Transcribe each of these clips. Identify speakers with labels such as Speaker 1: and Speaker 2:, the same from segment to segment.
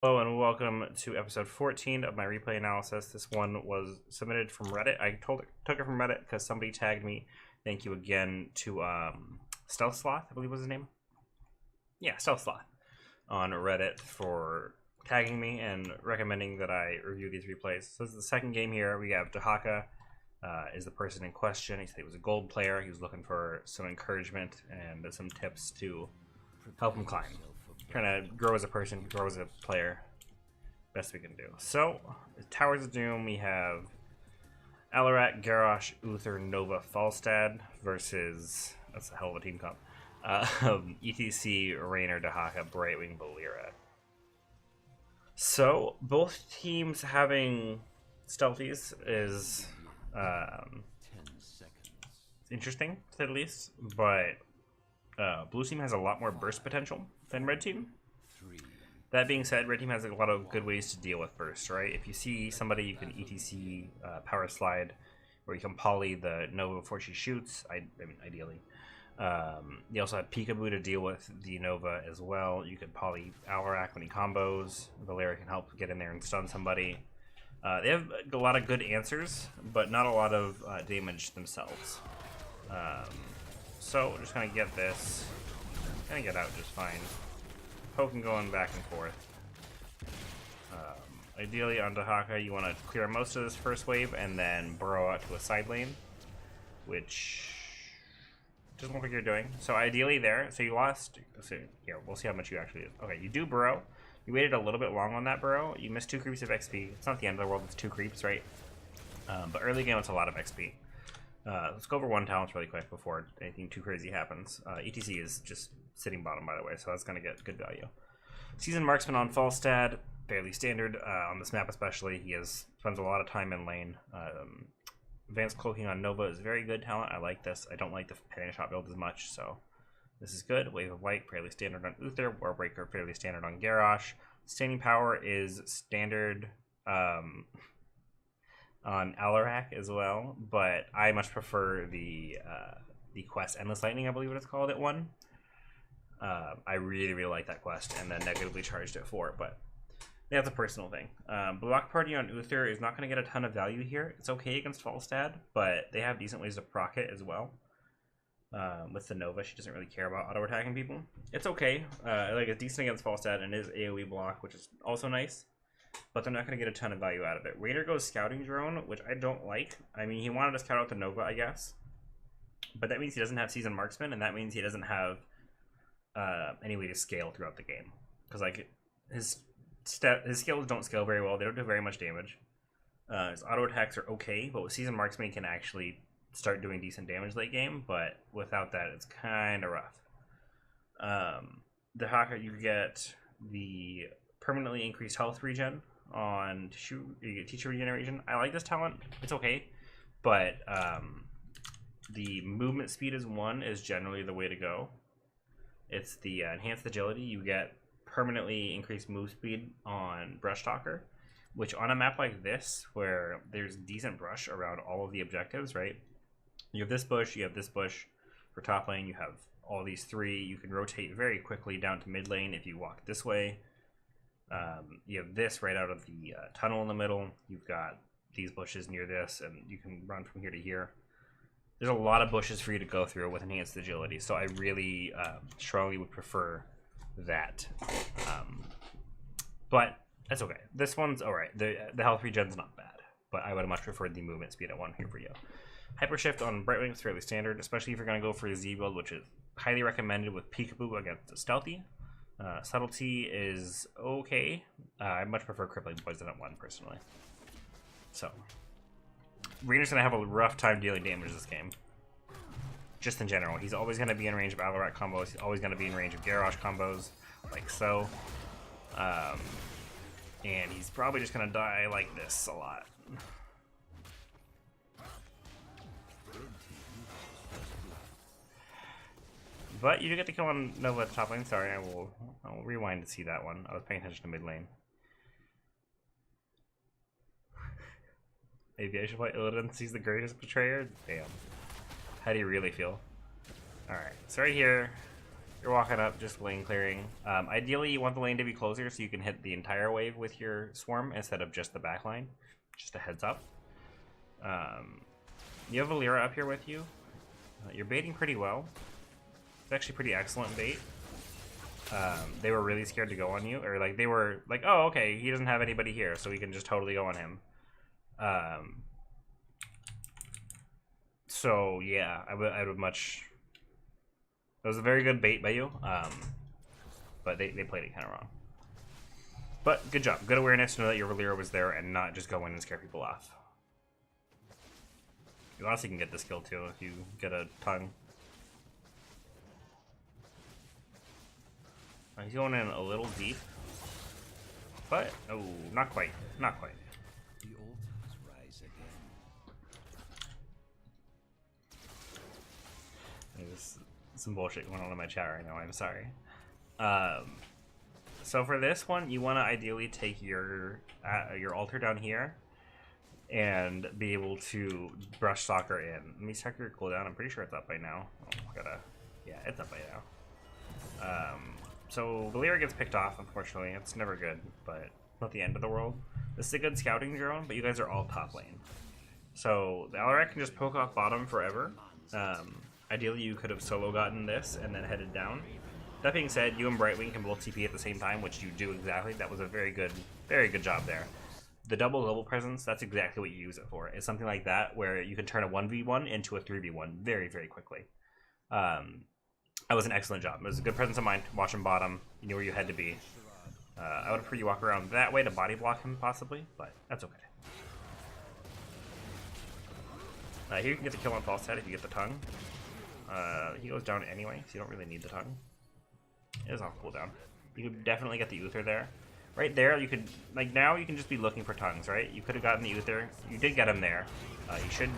Speaker 1: Hello and welcome to episode 14 of my replay analysis. This one was submitted from Reddit. I took it from Reddit because somebody tagged me. Thank you again to Stealth Sloth, I believe was his name. Yeah, Stealth Sloth on Reddit for tagging me and recommending that I review these replays. So this is the second game here. We have Dahaka is the person in question. He said he was a gold player. He was looking for some encouragement and some tips to help him climb. Trying to grow as a person, grow as a player, best we can do. So, Towers of Doom, we have Alarak, Garrosh, Uther, Nova, Falstad versus, that's a hell of a team comp, ETC, Raynor, Dahaka, Brightwing, Valera. So, both teams having stealthies is interesting, to say the least, but blue team has a lot more burst potential than red team. That being said, red team has a lot of good ways to deal with burst, right? If you see somebody, you can ETC power slide, or you can poly the Nova before she shoots. I mean, ideally. You also have Peekaboo to deal with the Nova as well. You could poly Alarak when he combos. Valera can help get in there and stun somebody. They have a lot of good answers, but not a lot of damage themselves. So we're just gonna get this. Gonna get out just fine. Poking going back and forth. Ideally on Dahaka, you want to clear most of this first wave and then burrow out to a side lane, which doesn't look like you're doing. So ideally there, so you lost. So here, we'll see how much you actually did. Okay, you do burrow. You waited a little bit long on that burrow. You missed 2 creeps of XP. It's not the end of the world. It's 2 creeps, right? But early game, it's a lot of XP. Let's go over one talent really quick before anything too crazy happens. ETC is just sitting bottom, by the way, so that's going to get good value. Seasoned Marksman on Falstad, fairly standard on this map especially. He spends a lot of time in lane. Advanced Cloaking on Nova is very good talent. I like this. I don't like the Parry Shot build as much, so this is good. Wave of Light, fairly standard on Uther. Warbreaker, fairly standard on Garrosh. Standing Power is standard on Alarak as well, but I much prefer the quest Endless Lightning, I believe what it's called, at 1. I really like that quest, and then negatively charged at 4, but that's a personal thing. Block Party on Uther is not going to get a ton of value here. It's okay against Falstad, but they have decent ways to proc it as well. With the Nova, she doesn't really care about auto-attacking people. It's okay. Like, it's decent against Falstad and is AoE block, which is also nice, but they're not going to get a ton of value out of it. Raynor goes Scouting Drone, which I don't like. I mean, he wanted to scout out the Nova, I guess, but that means he doesn't have Seasoned Marksman, and that means he doesn't have any way to scale throughout the game, because like his skills don't scale very well. They don't do very much damage. His auto attacks are okay, but with Seasoned Marksman he can actually start doing decent damage late game, but without that it's kind of rough. The Hacker, you get the permanently increased health regen on tissue. You get tissue regeneration. I like this talent. It's okay, but the movement speed is 1 is generally the way to go. It's the enhanced agility. You get permanently increased move speed on Brush Talker, which on a map like this, where there's decent brush around all of the objectives, right? You have this bush, you have this bush for top lane, you have all these 3. You can rotate very quickly down to mid lane if you walk this way. You have this right out of the tunnel in the middle. You've got these bushes near this, and you can run from here to here. There's a lot of bushes for you to go through with enhanced agility, so I really strongly would prefer that. But that's okay. This one's alright. The health regen's not bad, but I would have much preferred the movement speed at 1 here for you. Hyper Shift on Brightwing is fairly standard, especially if you're going to go for a Z build, which is highly recommended with Peekaboo against the Stealthy. Subtlety is okay. I much prefer Crippling Poison at 1 personally. So Raynor's going to have a rough time dealing damage this game. Just in general. He's always going to be in range of Alarak combos. He's always going to be in range of Garrosh combos, like so. And he's probably just going to die like this a lot. But you do get to kill on Nova at the top lane. Sorry, I will rewind to see that one. I was paying attention to mid lane. Maybe I should play Illidan. He's the greatest betrayer. Damn. How do you really feel? Alright, so right here, You're walking up, just lane clearing. Ideally, you want the lane to be closer so you can hit the entire wave with your swarm instead of just the back line. Just a heads up. You have a Lyra up here with you. You're baiting pretty well. It's actually pretty excellent bait. They were really scared to go on you, or like they were like, oh, okay, he doesn't have anybody here, so we can just totally go on him. So yeah, I would much. It was a very good bait by you, but they played it kind of wrong. But good job, good awareness to know that your Lyra was there and not just go in and scare people off. You honestly can get this kill too if you get a tongue. He's going in a little deep, but oh, not quite, not quite.
Speaker 2: The altars rise again.
Speaker 1: There's some bullshit going on in my chat right now. I'm sorry. So for this one, you want to ideally take your altar down here and be able to brush soccer in. Let me check your cooldown. I'm pretty sure it's up by now. Oh, yeah, it's up by now. So the Lyra gets picked off, unfortunately. It's never good, but not the end of the world. This is a good scouting drone, but you guys are all top lane. So the Alarak can just poke off bottom forever. Ideally, you could have solo gotten this and then headed down. That being said, you and Brightwing can both TP at the same time, which you do exactly. That was a very good job there. The double global presence, that's exactly what you use it for. It's something like that where you can turn a 1v1 into a 3v1 very, very quickly. That was an excellent job. It was a good presence of mind, watching bottom. You knew where you had to be. I would prefer you walk around that way to body block him, possibly, but that's okay. Here you can get the kill on false head if you get the tongue. He goes down anyway, so you don't really need the tongue. It is off cooldown. You could definitely get the Uther there. Right there, you could, like now you can just be looking for tongues, right? You could have gotten the Uther. You did get him there. You should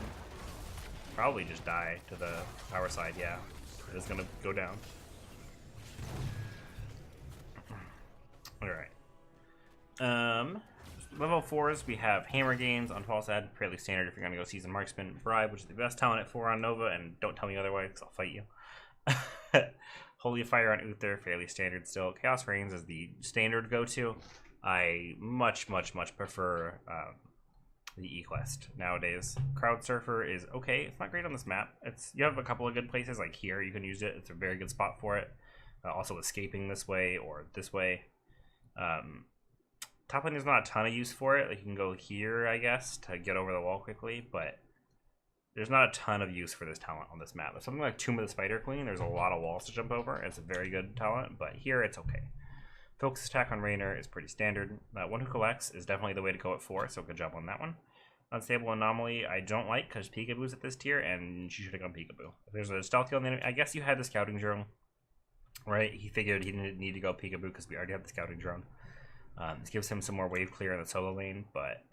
Speaker 1: probably just die to the power side, yeah. It is gonna go down. Alright. Level 4s, we have Hammer Gains on False Ad, fairly standard if you're gonna go Season Marksman. Bribe, which is the best talent at 4 on Nova, and don't tell me otherwise, because I'll fight you. Holy Fire on Uther, fairly standard still. Chaos Reigns is the standard go-to. I much prefer the E-Quest nowadays. Crowd Surfer is okay. It's not great on this map. You have a couple of good places, like here you can use it. It's a very good spot for it. Also escaping this way or this way. Top lane, there's not a ton of use for it. Like you can go here, I guess, to get over the wall quickly, but there's not a ton of use for this talent on this map. If something like Tomb of the Spider Queen, there's a lot of walls to jump over. It's a very good talent, but here it's okay. Focus attack on Raynor is pretty standard. One Who Collects is definitely the way to go at 4, so good job on that one. Unstable Anomaly I don't like because Peekaboo's at this tier, and she should have gone Peekaboo. If there's a stealth kill on the enemy, I guess you had the scouting drone, right? He figured he didn't need to go Peekaboo because we already have the scouting drone. This gives him some more wave clear in the solo lane, but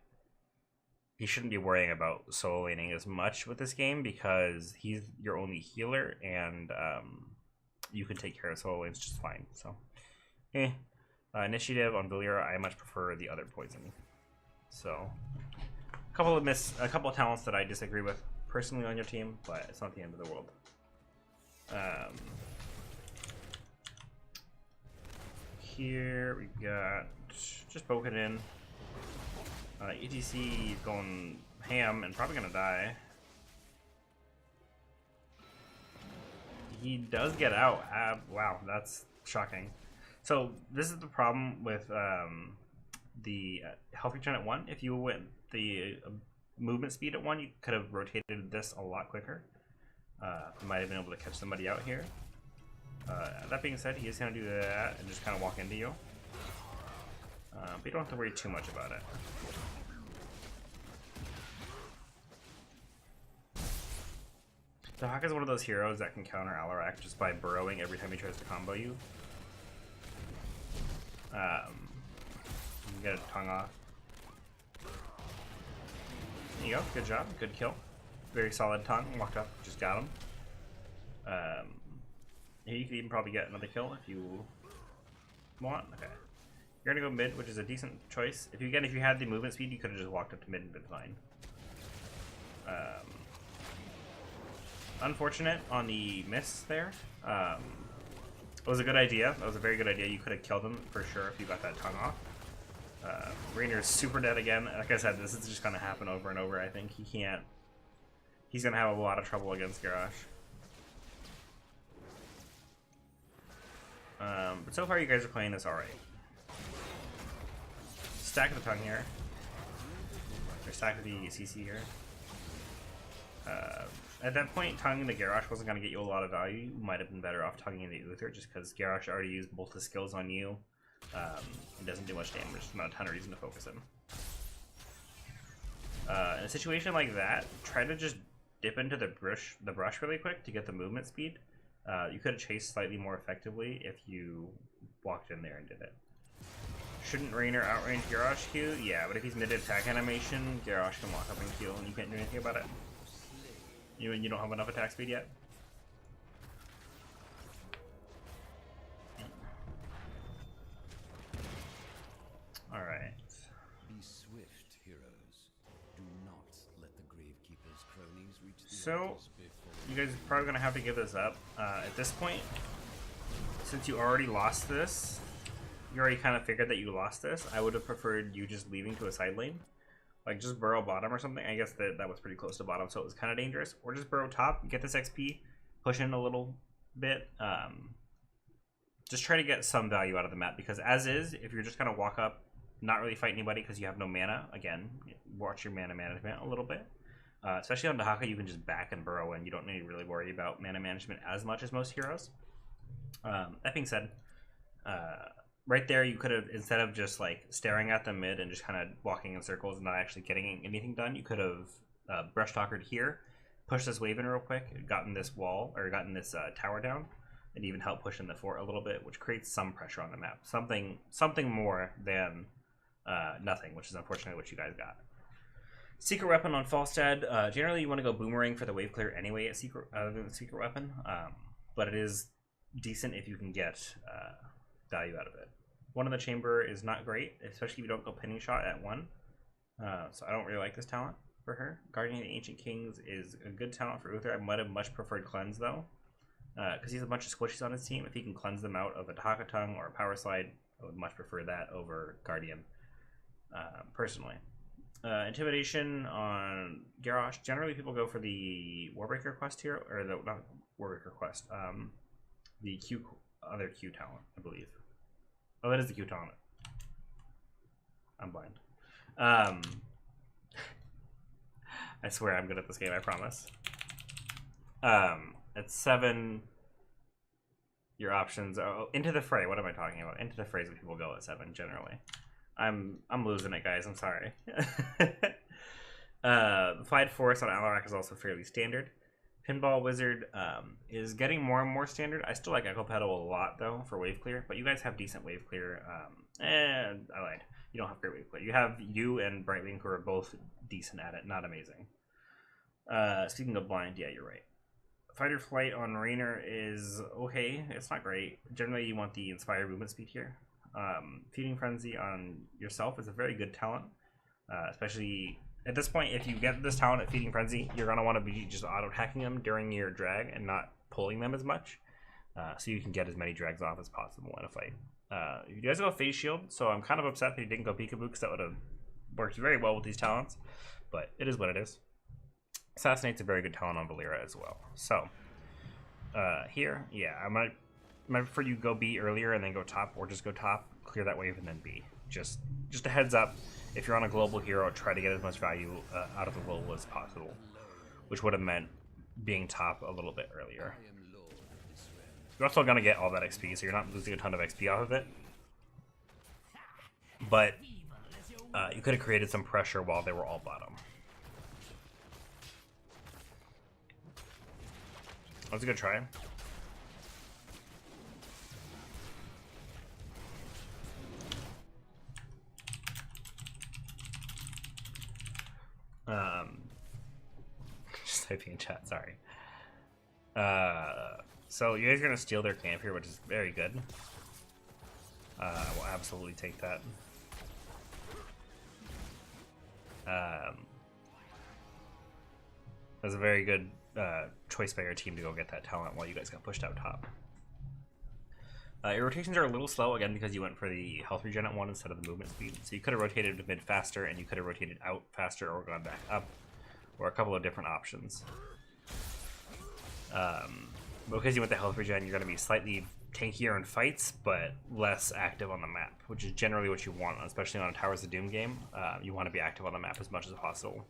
Speaker 1: he shouldn't be worrying about solo laning as much with this game because he's your only healer, and you can take care of solo lanes just fine. So, Initiative on Valyra, I much prefer the other poison. So, a couple of talents that I disagree with personally on your team, but it's not the end of the world. Here we got just poking in. ETC is going ham and probably gonna die. He does get out. Wow, that's shocking. So this is the problem with the health regen at 1. If you went the movement speed at 1, you could have rotated this a lot quicker. You might have been able to catch somebody out here. That being said, he is going to do that and just kind of walk into you. But you don't have to worry too much about it. The Hawk is one of those heroes that can counter Alarak just by burrowing every time he tries to combo you. You get a tongue off. There you go, good job, good kill. Very solid tongue, walked up, just got him. You could even probably get another kill if you want. Okay. You're gonna go mid, which is a decent choice. If you had the movement speed, you could have just walked up to mid and been fine. Unfortunate on the miss there. was a good idea. That was a very good idea. You could have killed him for sure if you got that tongue off. Rainer's super dead again. Like I said, this is just going to happen over and over. I think he can't. He's going to have a lot of trouble against Garrosh. But so far, you guys are playing this alright. Stack the tongue here. Or stack the CC here. At that point, tonguing the Garrosh wasn't going to get you a lot of value. You might have been better off tonguing the Uther just because Garrosh already used both the skills on you. It doesn't do much damage. There's not a ton of reason to focus him. In a situation like that, try to just dip into the brush really quick to get the movement speed. You could have chased slightly more effectively if you walked in there and did it. Shouldn't Rainer outrange Garrosh Q? Yeah, but if he's mid-attack animation, Garrosh can walk up and Q and you can't do anything about it. You don't have enough attack speed yet? Alright.
Speaker 2: Be swift, heroes. Do not let the Gravekeeper's cronies reach the
Speaker 1: So,
Speaker 2: altars before
Speaker 1: you guys are probably going to have to give this up. At this point, since you already lost this, you already kind of figured that you lost this, I would have preferred you just leaving to a side lane. Like, just burrow bottom or something. I guess that was pretty close to bottom, so it was kind of dangerous. Or just burrow top, get this XP, push in a little bit. Just try to get some value out of the map, because as is, if you're just going to walk up, not really fight anybody because you have no mana, again, watch your mana management a little bit. Especially on Dahaka, you can just back and burrow in. You don't need to really worry about mana management as much as most heroes. That being said, right there, you could have, instead of just like staring at the mid and just kind of walking in circles and not actually getting anything done, you could have brush talkered here, pushed this wave in real quick, gotten this wall, or gotten this tower down, and even help push in the fort a little bit, which creates some pressure on the map. Something more than nothing, which is unfortunately what you guys got. Secret weapon on Falstad. Generally, you want to go boomerang for the wave clear anyway at secret, other than the secret weapon, but it is decent if you can get value out of it. One in the chamber is not great, especially if you don't go pinning shot at one. So I don't really like this talent for her. Guardian of the Ancient Kings is a good talent for Uther. I might have much preferred Cleanse though, because he has a bunch of squishies on his team. If he can cleanse them out of a Dahaka Tongue or a Power Slide, I would much prefer that over Guardian, personally. Intimidation on Garrosh. Generally, people go for the Warbreaker quest here, or the not Warbreaker quest. The other Q talent, I believe. Oh, that is the Q talent. I'm blind. I swear I'm good at this game, I promise. At 7, your options are Into the Fray. What am I talking about? Into the Fray is what people go at 7 generally. I'm losing it, guys. I'm sorry. Applied Force on Alarak is also fairly standard. Pinball Wizard is getting more and more standard. I still like Echo Pedal a lot, though, for wave clear. But you guys have decent wave clear. And I lied. You don't have great wave clear. You have you and Brightwing, who are both decent at it. Not amazing. Speaking of blind, yeah, you're right. Fight or Flight on Rainer is okay. It's not great. Generally, you want the Inspired Movement Speed here. Feeding Frenzy on yourself is a very good talent. Especially at this point, if you get this talent at Feeding Frenzy, you're going to want to be just auto-hacking them during your drag and not pulling them as much. So you can get as many drags off as possible in a fight. You guys go Phase Shield, so I'm kind of upset that you didn't go Peekaboo, because that would have worked very well with these talents. But it is what it is. Assassinate's a very good talent on Valera as well. So, here, yeah, I might prefer you go B earlier and then go top, or just go top, clear that wave, and then B. Just a heads up, if you're on a global hero, try to get as much value out of the global as possible, which would have meant being top a little bit earlier. You're also going to get all that XP, so you're not losing a ton of XP off of it. But you could have created some pressure while they were all bottom. That was a good try. Just typing in chat, sorry. So you guys are gonna steal their camp here, which is very good. We'll absolutely take that. That's a very good choice by your team to go get that talent while you guys got pushed out top. Your rotations are a little slow, again, because you went for the health regen at 1 instead of the movement speed. So you could have rotated to mid faster, and you could have rotated out faster or gone back up, or a couple of different options. Because you went the health regen, you're going to be slightly tankier in fights, but less active on the map, which is generally what you want, especially on a Towers of Doom game. You want to be active on the map as much as possible.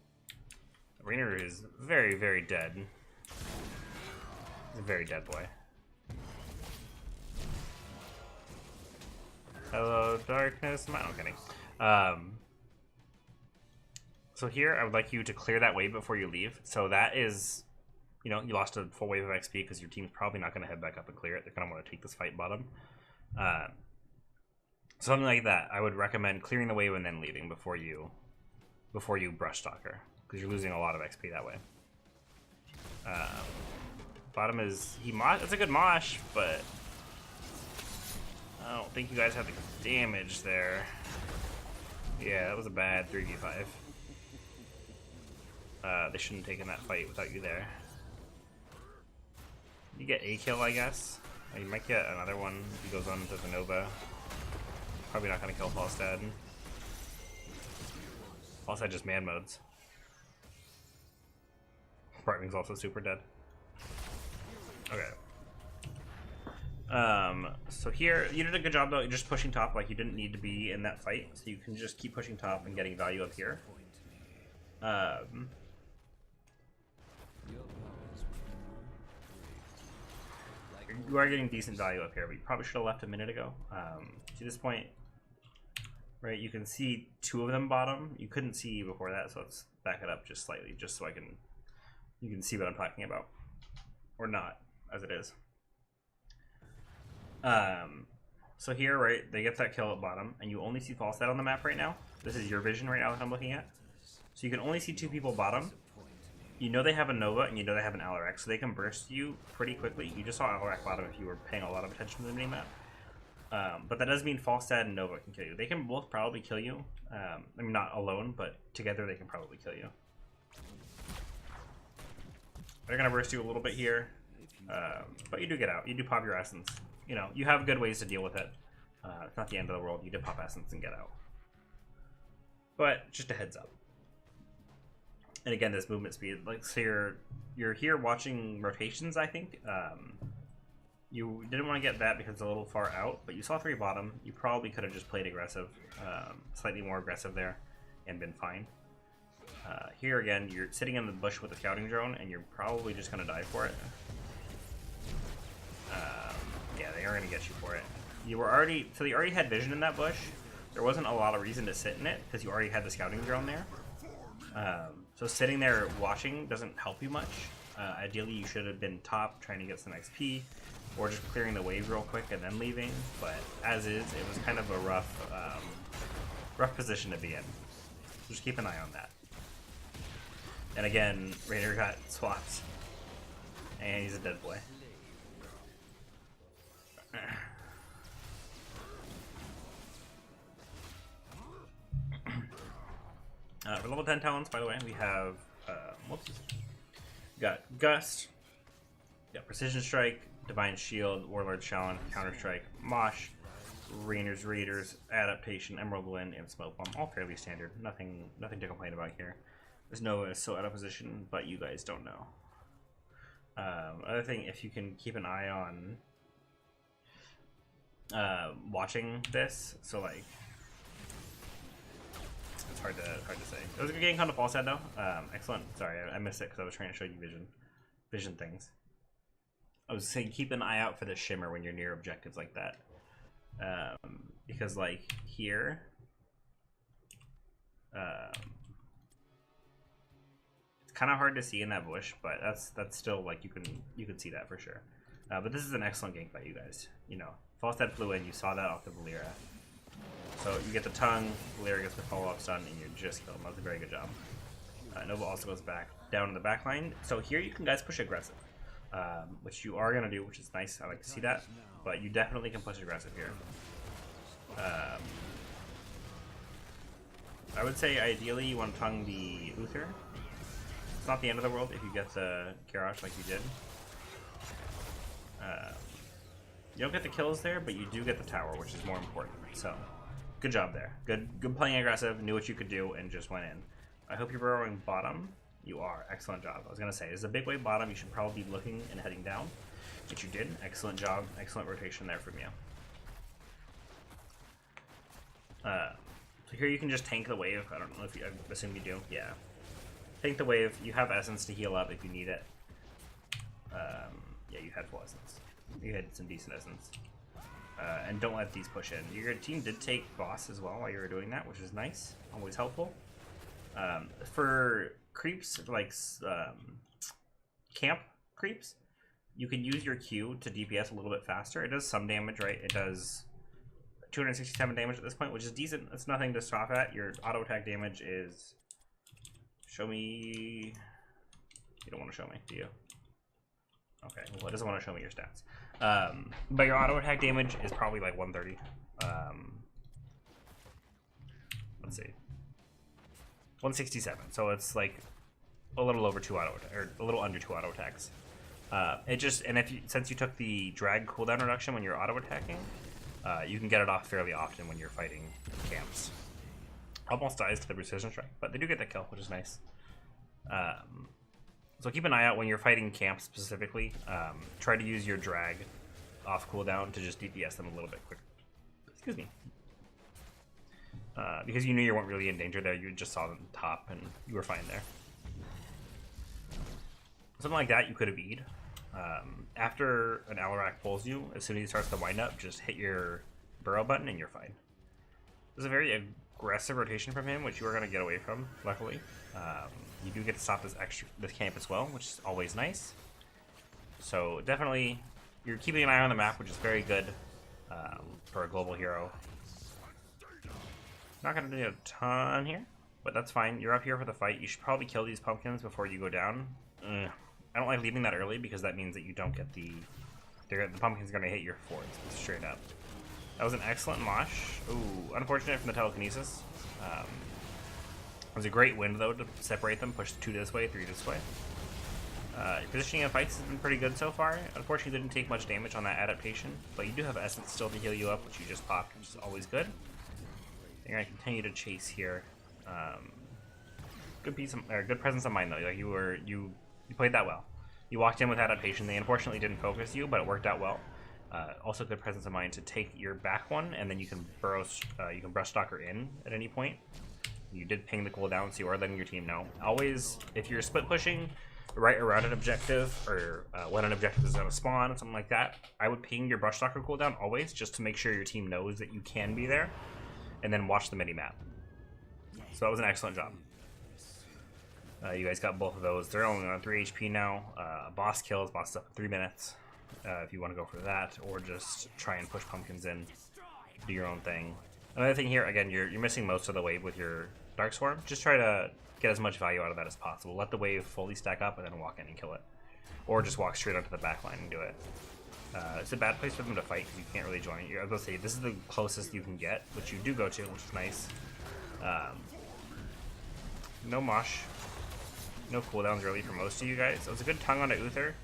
Speaker 1: Rainer is very, very dead. He's a very dead boy. Hello, darkness. I'm kidding. So here, I would like you to clear that wave before you leave. So that is, you know, you lost a full wave of XP because your team's probably not going to head back up and clear it. They're going to want to take this fight bottom. Something like that. I would recommend clearing the wave and then leaving before you brush stalker, because you're losing a lot of XP that way. Bottom is it's a good mosh, but I don't think you guys have the damage there. Yeah, that was a bad 3v5. They shouldn't have taken that fight without you there. You get a kill, I guess. Or you might get another one if he goes on to the Nova. Probably not going to kill Falstad. Falstad just man modes. Brightwing's also super dead. Okay. So here, you did a good job though, you're just pushing top, like you didn't need to be in that fight, so you can just keep pushing top and getting value up here. You are getting decent value up here, but you probably should have left a minute ago. To this point, right, you can see 2 of them bottom. You couldn't see before that, so let's back it up just slightly, just so you can see what I'm talking about. Or not, as it is. So here, right, they get that kill at bottom, and you only see Falstad on the map right now. This is your vision right now that I'm looking at. So you can only see 2 people bottom. You know they have a Nova, and you know they have an Alarak, so they can burst you pretty quickly. You just saw Alarak bottom if you were paying a lot of attention to the minimap. But that does mean Falstad and Nova can kill you. They can both probably kill you. I mean, not alone, but together they can probably kill you. They're going to burst you a little bit here, but you do get out. You do pop your Essence. You know, you have good ways to deal with it. It's not the end of the world. You did pop Essence and get out. But just a heads up. And again, this movement speed, like, so you're here watching rotations, I think. You didn't want to get that because it's a little far out, but you saw 3 bottom. You probably could have just played aggressive, slightly more aggressive there, and been fine. Here again, you're sitting in the bush with a scouting drone, and you're probably just going to die for it. Yeah, they are going to get you for it. You already had vision in that bush. There wasn't a lot of reason to sit in it, because you already had the scouting drone there. So sitting there watching doesn't help you much. Ideally, you should have been top trying to get some XP, or just clearing the wave real quick and then leaving. But as is, it was kind of a rough position to be in. So just keep an eye on that. And again, Rainer got swapped, and he's a dead boy. For level 10 talents, by the way, we have, whoops, we got Gust, we got Precision Strike, Divine Shield, Warlord Challenge, Counter Strike, Mosh, Rainer's Raiders, Adaptation, Emerald Wind, and Smoke Bomb. All fairly standard. Nothing to complain about here. This Nova is so out of position, but you guys don't know. Other thing, if you can keep an eye on watching this, so like, it's hard to say. It was a good game kind of Falstad though. Excellent. Sorry, I missed it because I was trying to show you vision things. I was saying keep an eye out for the shimmer when you're near objectives like that, because like here, it's kind of hard to see in that bush, but that's still like you can see that for sure. But this is an excellent gank by you guys. You know, Falstad flew in. You saw that off the Valera. So you get the tongue, Valera gets the follow-up stun, and you just kill him. That was a very good job. Nova also goes back down to the back line. So here you can guys push aggressive, which you are going to do, which is nice. I like to see that. But you definitely can push aggressive here. I would say ideally you want to tongue the Uther. It's not the end of the world if you get the Garrosh like you did. You don't get the kills there, but you do get the tower, which is more important. So, good job there. Good playing aggressive, knew what you could do, and just went in. I hope you're burrowing bottom. You are. Excellent job. I was going to say, this is a big wave bottom. You should probably be looking and heading down, which you did. Excellent job. Excellent rotation there from you. So here you can just tank the wave. I don't know if you, I assume you do. Yeah. Tank the wave. You have essence to heal up if you need it. Yeah, you had full essence. You had some decent essence. And don't let these push in. Your team did take boss as well while you were doing that, which is nice. Always helpful. For creeps, like camp creeps, you can use your Q to DPS a little bit faster. It does some damage, right? It does 267 damage at this point, which is decent. It's nothing to scoff at. Your auto attack damage is... Show me... You don't want to show me, do you? Okay, well, it doesn't want to show me your stats. But your auto attack damage is probably like 130. Let's see. 167. So it's like a little over 2 auto or a little under 2 auto attacks. It just, and if you, since you took the drag cooldown reduction when you're auto attacking, you can get it off fairly often when you're fighting camps. Almost dies to the precision strike, but they do get the kill, which is nice. So keep an eye out when you're fighting camps specifically. Try to use your drag off cooldown to just DPS them a little bit quicker. Excuse me. Because you knew you weren't really in danger there, you just saw them top and you were fine there. Something like that you could have E'd. After an Alarak pulls you, as soon as he starts to wind up, just hit your burrow button and you're fine. There's a very aggressive rotation from him, which you are going to get away from, luckily. You do get to stop this camp as well, which is always nice. So definitely, you're keeping an eye on the map, which is very good for a global hero. Not going to do a ton here, but that's fine. You're up here for the fight. You should probably kill these pumpkins before you go down. I don't like leaving that early because that means that you don't get the pumpkin's going to hit your forts straight up. That was an excellent mosh. Ooh, unfortunate from the telekinesis. It was a great win though to separate them, push 2 this way, 3 this way. Your positioning in fights has been pretty good so far. Unfortunately, didn't take much damage on that adaptation, but you do have essence still to heal you up, which you just popped, which is always good. You're gonna continue to chase here. Good presence of mind though. Like you played that well. You walked in with adaptation. They unfortunately didn't focus you, but it worked out well. Also, good presence of mind to take your back one, and then you can burrow. You can brush stalker in at any point. You did ping the cooldown, so you are letting your team know. Always, if you're split pushing right around an objective, or when an objective is gonna spawn, something like that, I would ping your brush stalker cooldown always, just to make sure your team knows that you can be there, and then watch the mini map. So that was an excellent job. You guys got both of those. They're only on 3 HP now. Boss kills, boss up in 3 minutes. If you want to go for that, or just try and push pumpkins in, do your own thing. Another thing here, again, you're missing most of the wave with your Dark Swarm. Just try to get as much value out of that as possible. Let the wave fully stack up and then walk in and kill it. Or just walk straight onto the back line and do it. It's a bad place for them to fight because you can't really join. I was going to say, this is the closest you can get, which you do go to, which is nice. No mosh. No cooldowns really for most of you guys. It was a good tongue on to Uther.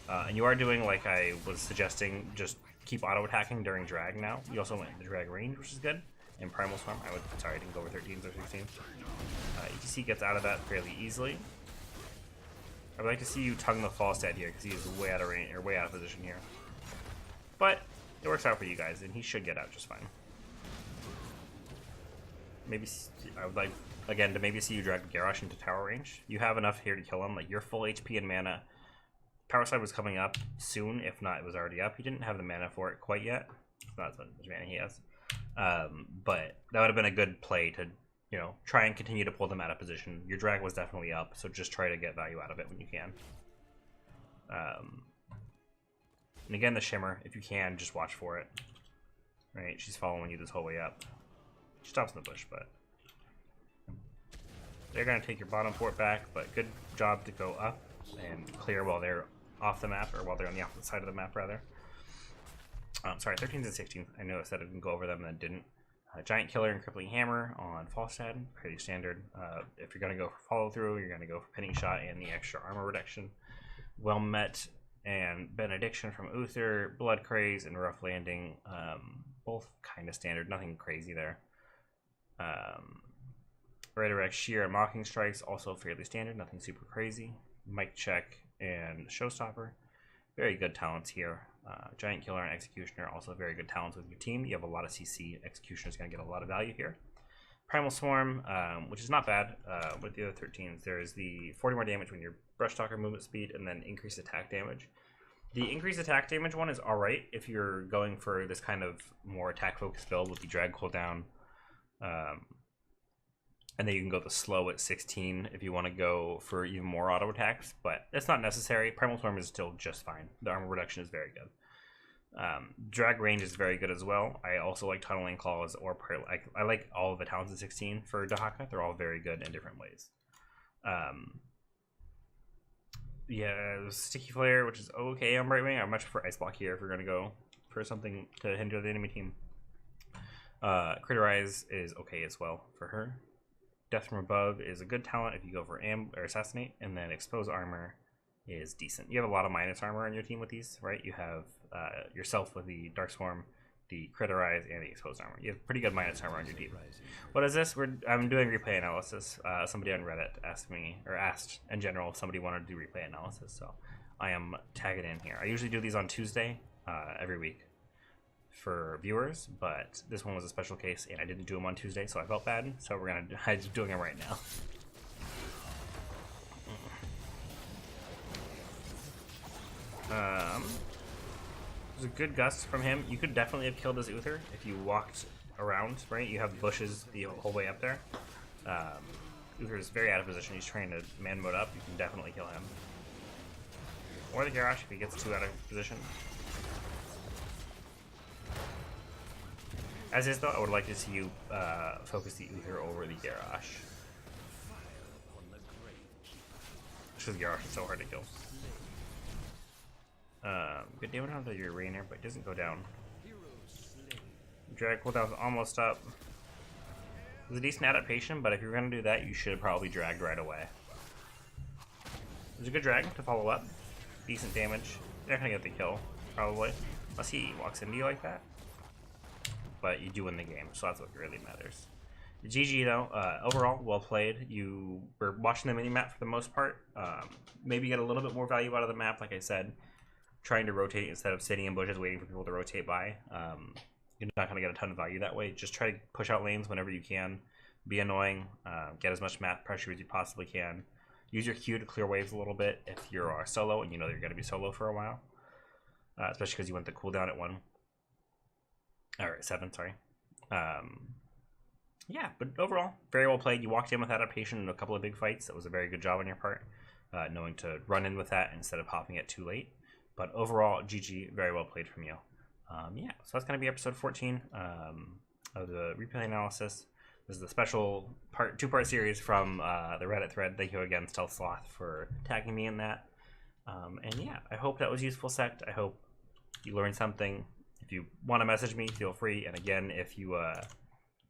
Speaker 1: And you are doing like I was suggesting, just keep auto attacking during drag now. You also went into drag range, which is good. And primal swarm, sorry, I didn't go over 13s or 16s. ETC gets out of that fairly easily. I would like to see you tongue the Falstad here because he is way out of range or way out of position here. But it works out for you guys, and he should get out just fine. Maybe I would like again to maybe see you drag Garrosh into tower range. You have enough here to kill him. Like you're full HP and mana. Power slide was coming up soon, if not, it was already up. He didn't have the mana for it quite yet. It's not as much mana he has. But that would have been a good play to, you know, try and continue to pull them out of position. Your drag was definitely up, so just try to get value out of it when you can. And again, the Shimmer, if you can, just watch for it. Right, she's following you this whole way up. She stops in the bush, but they're going to take your bottom fort back, but good job to go up and clear while they're off the map, or while they're on the opposite side of the map, rather. Sorry, 13s and 16s. I know I said I didn't go over them, and I didn't. Giant Killer and Crippling Hammer on Falstad, pretty standard. If you're going to go for follow-through, you're going to go for Pinning Shot and the extra armor reduction. Well met and Benediction from Uther, Blood Craze, and Rough Landing. Both kind of standard, nothing crazy there. Redirect, Sheer, and Mocking Strikes, also fairly standard, nothing super crazy. Mic Check and Showstopper, very good talents here. Giant Killer and Executioner, also very good talents with your team. You have a lot of CC. Executioner is going to get a lot of value here. Primal Swarm, which is not bad with the other 13s. There's the 40 more damage when you're Brush Talker movement speed, and then increased attack damage. The increased attack damage one is alright if you're going for this kind of more attack focused build with the drag cooldown. And then you can go the slow at 16 if you want to go for even more auto attacks, but it's not necessary. Primal Swarm is still just fine. The armor reduction is very good. Drag range is very good as well. I also like Tunneling Claws or I like all of the talents at 16 for Dahaka. They're all very good in different ways. Yeah, Sticky Flare, which is okay on Right Wing. I much prefer Ice Block here if we're going to go for something to hinder the enemy team. Criterize is okay as well for her. Death from Above is a good talent if you go for Assassinate, and then Expose Armor is decent. You have a lot of minus armor on your team with these, right? You have yourself with the Dark Swarm, the Criterize, and the Exposed Armor. You have pretty good minus armor on your team. What is this? I'm doing replay analysis. Somebody on Reddit asked in general if somebody wanted to do replay analysis, so I am tagging in here. I usually do these on Tuesday every week for viewers, but this one was a special case and I didn't do them on Tuesday, so I felt bad, so I'm doing them right now. There's a good gust from him. You could definitely have killed this Uther if you walked around, right? You have bushes the whole way up there. Uther is very out of position. He's trying to man mode up. You can definitely kill him. Or the Garrosh if he gets too out of position. As is, though, I would like to see you focus the Uther over the Garrosh. Because the Garrosh is so hard to kill. Good damage on the Uranier, but it doesn't go down. Drag cooldown's almost up. It's a decent adaptation, but if you're going to do that, you should have probably dragged right away. There's a good drag to follow up. Decent damage. You're not going to get the kill, probably. Unless he walks into you like that. But you do win the game, so that's what really matters. GG though, overall, well played. You were watching the minimap for the most part. Maybe get a little bit more value out of the map, like I said. Trying to rotate instead of sitting in bushes waiting for people to rotate by. You're not going to get a ton of value that way. Just try to push out lanes whenever you can. Be annoying. Get as much map pressure as you possibly can. Use your Q to clear waves a little bit if you're solo and you know that you're going to be solo for a while. Especially because you went the cooldown at 7, sorry. Yeah, but overall, very well played. You walked in with adaptation in a couple of big fights. That was a very good job on your part, knowing to run in with that instead of popping it too late. But overall, GG, very well played from you. Yeah, so that's going to be episode 14 of the replay analysis. This is the special two-part series from the Reddit thread. Thank you again, Stealth Sloth, for tagging me in that. And yeah, I hope that was useful, Sect. I hope you learned something. If you want to message me, feel free. And again, if you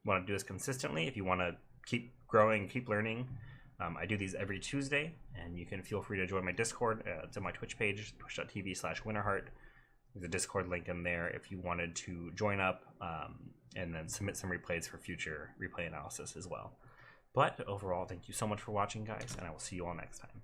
Speaker 1: want to do this consistently, if you want to keep growing, keep learning, I do these every Tuesday, and you can feel free to join my Discord. It's on my Twitch page, twitch.tv/winterheart. There's a Discord link in there if you wanted to join up and then submit some replays for future replay analysis as well. But overall, thank you so much for watching, guys, and I will see you all next time.